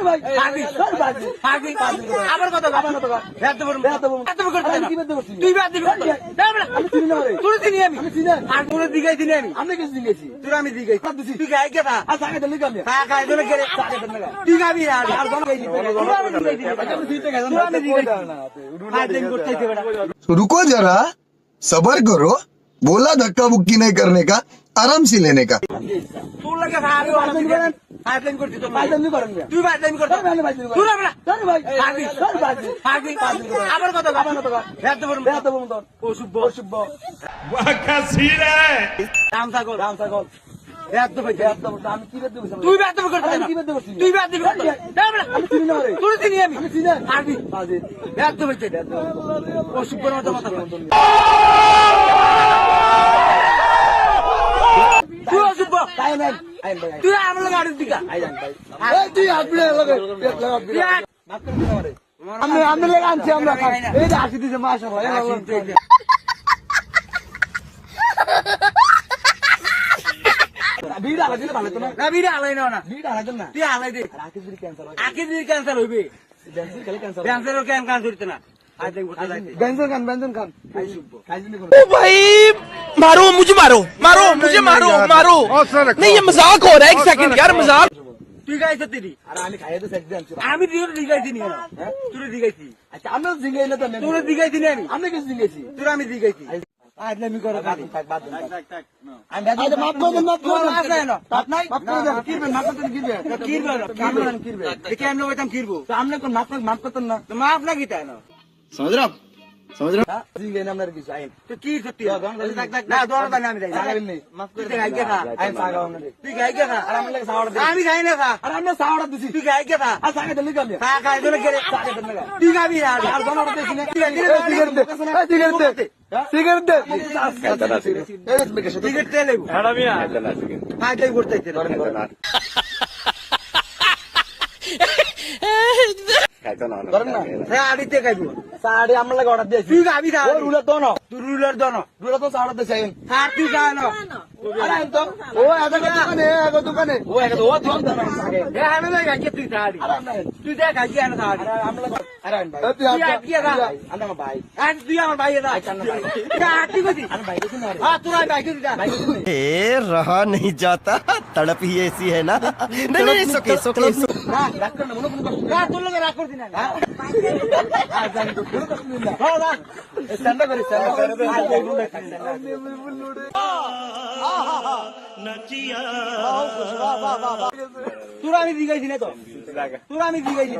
ভাই আবার কথা তুই বাদ দিবি আমি চিনি না তোর চিনি আমি আর কোন দিগাই চিনি আমি আমি কিছু দিয়েছি তোর আমি দিগাই তুই গাই কে থা আর সাকে দিলি কেন তা গাই দিলে কে সাকে দিলে তুই গাবি আর কোন গাই দিবি আমি দিতে গেলাম আমি দিগাই না আর দিন করতে বেটা रुको जरा सबर करो बोला धक्का बुक्की नहीं करने का आराम से लेने का তোর লাগে ভালো পাইপলাইন করছিস তো পাইপলাইন করেন না তুই পাইপলাইন করতে আমি পাইপলাইন তুই না তোর ভাই আবার কথা এত বড় তোর অশুভ वाका सीरा রাম সাগর এত ভাই আমি কি বেদ দেব তুই বেদ দেব করতে না তুই বেদ দেব করতে আমি চিনি না তোর চিনি আমি চিনি আরবি এত ভাই অশুভ মতো কথা তুই অশুভ তাই না তুই আমার গাড়ি দিকা এই তুই আপনি আমি লাগা আনছি আমরা এই যে আসি দিছে মাশাআল্লাহ বিড়া আলাদা ভালো তো না বিড়া আলাই না বিড়া আলাদা না তুই আলাই দে আকিদির ক্যান্সার হইবে ক্যান্সার হইতে না ব্যঞ্জন খান ओ भाई मारो मुझे मारो मारो नहीं ये मजाक हो रहा है एक सेकंड यार मजाक তুই গাইছিস তিরি আর আমি খাইয়ে তো সেট দিছি আমি দিও দিগাইছি নি হ্যাঁ তুই দিগাইছি আচ্ছা আমি দিগাই না তো তুই দিগাইছি নি আমি কিছু দিগাইছি তুই আমি দিগাইছি আজ আমি করে বাদ আমি মাফ করে মাফ নাই মাফ করতে কিরবে দেখে আমি ওইতাম কিরবো তো আমনে কোন মাফ করতেন না তো মাফ না কি তাই না समझ रहा দিগাই না আপনার কিছু আইন তো কি করতে না দৌড়া না আমি যাই মাফ করে গাই কে খা আমি সাগাও না তুই গাই কে খা আর আমি লাগে সাওড়া দে আমি খাই না খা আর আমি সাওড়া দিছি তুই গাই কে খা আর সাগা দিলি কেন খা খাই দিলে কে সাগা দিলে তুই গাবি আর দৌড়া দিছি না সিগারেট দে সিগারেট দে লেবু हेड़ा मिया ফাইটাই করতেছে করেন না সাড়িতে খাইবো সাড়ি আমরা লাগে অর্ডার দিয়েছি তুই গাবি খা রুলার দন তুই রুলার তো সাড়া দিয়েছি আর তুই খা না আরে তো ও এগো দোকানে ও দোকানে এ আমি না গাইছে তুই সাড়ি তুই দেখ গাইছে না সাড়ি আমরা আরে ভাই তুই কি না আমরা ভাই আর তুই আমার ভাই না কাটি গছি আমি ভাই কিছু না হ্যাঁ তুই ভাই কিছু না ए रहा नहीं जाता तड़प ही ऐसी है ना नहीं सोके না ডাক্তার না মনে কোন না তোর লগে রাখ করছিস না আর জানি তো কোনো কষ্ট নেই না না স্ট্যান্ড করে তোরা আমি দিগাইছি না তো তোরা আমি দিগাইছি